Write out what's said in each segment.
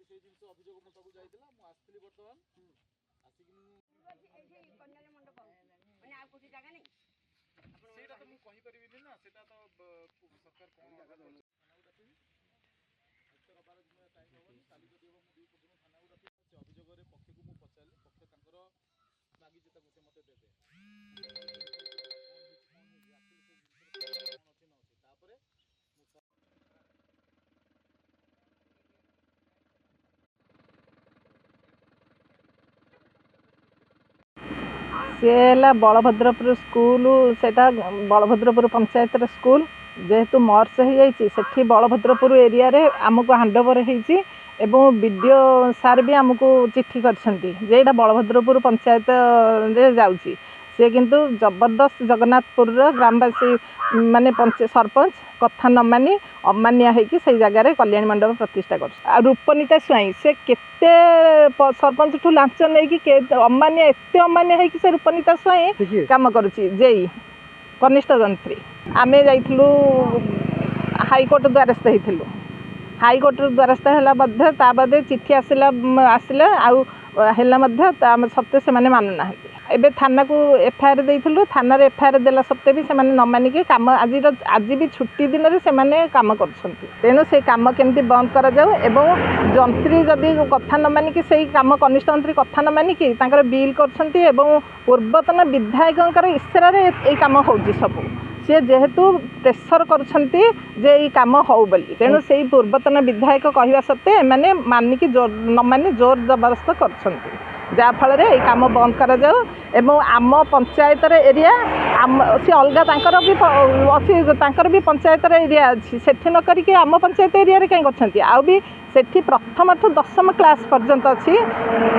সেই ଜିନିଷ ଅଭିଯୋଗ ମୋ ପାଖକୁ ଯାଇଥିଲା। ମୁଁ ଆସିଥିଲି ବର୍ତ୍ତମାନ ଆସିକି ସେଇଟା ତ ମୁଁ କହିପାରିବିନି ନା, ସେଇଟା ତ ସରକାର କ'ଣ ରବାର ଦିନ ଟାଇମ୍ ହେବନି, କାଲି ଯଦି ହେବ ମୁଁ 2 ଦିନ ଥାନାକୁ ଡାକି ସେ ଅଭିଯୋଗରେ ପକ୍ଷକୁ ମୁଁ ପଚାରିଲି, ପକ୍ଷ ତାଙ୍କର ମାଗିଛି ତାକୁ ସେ ମୋତେ ଦେବେ ତାପରେ सी है बलभद्रपुर स्कूल से बलभद्रपुर पंचायत स्कूल जेहेतु मर्ज हो बलभद्रपुर एरिया रे आमको हैंडओवर होती बीडीओ सार भी आमको चिट्ठी कर बलभद्रपुर पंचायत रे जाऊँगी सी किंतु जबरदस्त जगन्नाथपुर ग्रामवासी माने सरपंच कथा न मानी अमानिया होगी से जगह कल्याणी मंडप प्रतिष्ठा कर रूपनीता स्वाई से केते सरपंच ठू लांच नहीं अमानिया एत अमानिया होगी से रूपनीता स्वाई काम करुच्ची जेई कनिष्ठ जंत्री आमे जाइलु हाईकोर्ट द्वारस्थ होइलु हाईकोर्ट द्वारस्थ है बादे चिट्ठी आसला सत्वे से मानुना एबे थाना को एफआईआर देइथिलु थाना रे एफआईआर देला सत्वे भी से न मानिक काम आज भी छुट्टी दिन रे से काम करछंती तेणु से काम केमती बंद करा जाऊ एवं जंत्री जदि कथा न मानिक से काम कनिष्ठ जंत्री कथा न मानिक तांकर बिल करछंती एवं पूर्वतन विधायकंकर इशारा रे ए काम होउची सब सी जेहेतु प्रेसर करछंती जे ई काम हो बोली तेणु से पूर्वतन विधायक कहवा सत्वे माने मानिक जोर न मानी जोर जबरदस्त करछंती जहाँफल काम बंद करा जाऊ एवं आम पंचायत एरिया सी अलग तांकर भी पंचायत एरिया अच्छी सेठी न करके आम पंचायत एरिया रे कहीं करछंती आउ भी सेठी प्रथम ठू 10वीं क्लास पर्यंत अच्छी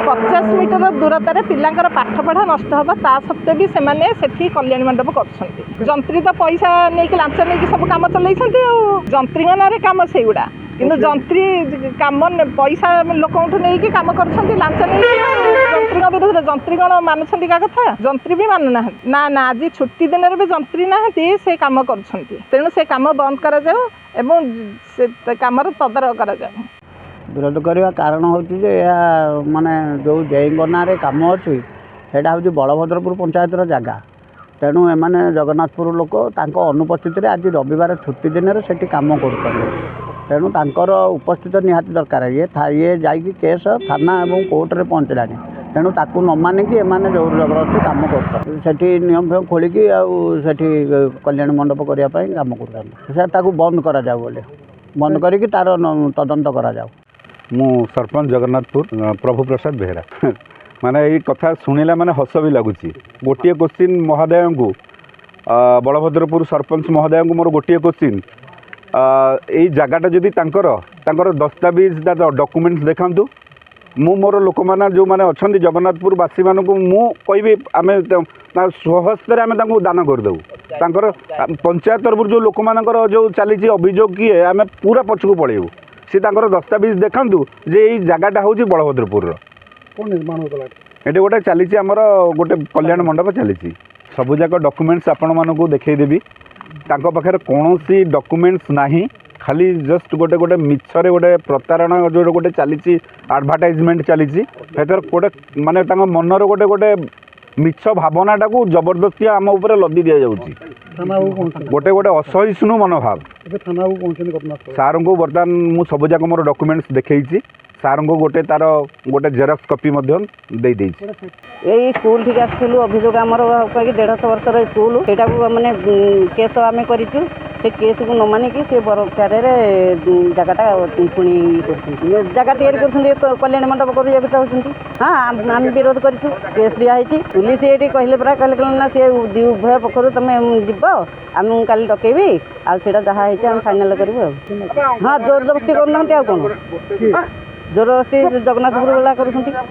50 मीटर दूरतार पिलांकर पाठ पढ़ा नष्ट होगा ता सत्वे भी सेमाने सेठी कल्याणी मंडप करछंती जंत्री तो पैसा नहीं लांच नहीं सब काम चलैछंती जंत्री ना काम से गुड़ा किंतु जंत्री काम पैसा लोक नहीं काम करछंती लांच नहीं जंत्री विरुद्ध जंत्री कौन मानुछंती का कथा जंत्री भी मानुना ना ना आज छुट्टी दिन भी जंत्री ना से काम करछंती तेणु से काम बंद करा जाऊ एवं से काम तदारख करा जाऊ विरोध करने कारण हूँ माने जो जयना कम अच्छी सेटा हूँ बलभद्रपुर पंचायत जगह तेणु एमाने जगन्नाथपुर लोक अनुपस्थित आज रविवार छुट्टी दिन में से काम कर तेणु तांकर उपस्थित निहाती दरकार ये जाइए केस थाना और कोर्ट रे पहुँचला तेणु ताकू न मानिक एमाने जोर जबरदस्ती काम कर नियम फेम खोलिकी आठी कल्याण मंडप करने काम कर बंद करा जाऊ बोले बंद करी तार तदंत करा जाऊ। मु सरपंच जगन्नाथपुर प्रभु प्रसाद बेहरा माने ये कथा शुणिला माने हस भी लगुच गोटे क्वेश्चन महोदय को बलभद्रपुर सरपंच महोदय को मोर गोटे क्वेश्चन यही जगटा जदि दस्तावेज डॉक्यूमेंट्स देखु मु मोर लोक मैंने जो मैंने अच्छा जगन्नाथपुर बासी मानू मु कहि आम स्वहस्ते आम दान करदेव तांकर पंचायत तरफ जो लोक मानकर जो चली अभियोग किए आम पूरा पछकू पलैबू सी दस्तावेज देखु जे यही जगटा हूँ बलभद्रपुर निर्माण ये गोटे चली आमर गोटे कल्याण मंडप चली सबुजाक डॉक्यूमेंट्स आपण मानक देखईदेवी पाखे कौन सी डॉक्यूमेंट्स नहीं खाली जस्ट गोटे गोटे मिछरे गोटे प्रतारणा जो गोटे चली एडवर्टाइजमेंट चली गोटे माने मनर गोटे गोटे मिछ भावनाटा को जबरदस्ती आम उपर लदी दि जाऊँगी गोटे गोटे असहिष्णु मनोभाव सार को बर्तमान मु सबुजाक मोर डॉक्यूमेंट्स देखी सार को गोटे तार गोटे जेरक्स कॉपी यही स्कूल ठीक आसलु अभियोग आमर कहीं 150 वर्षर स्कूल से मैंने केस आम कर केस को न मानिक सी बरफार जगटा पुणी जगह या कल्याण मंडप कर चाहते हाँ आम विरोध कर केस दिखाई पुलिस ये कहले परा कहले ना सी उभय पक्ष तुम जीव आम काली डकैबी आटा जहाँ होम फाइनाल करूँ हाँ जोर जबरदस्ती करना कौन जोर जबरदस्ती जगन्नाथपुर वाला कर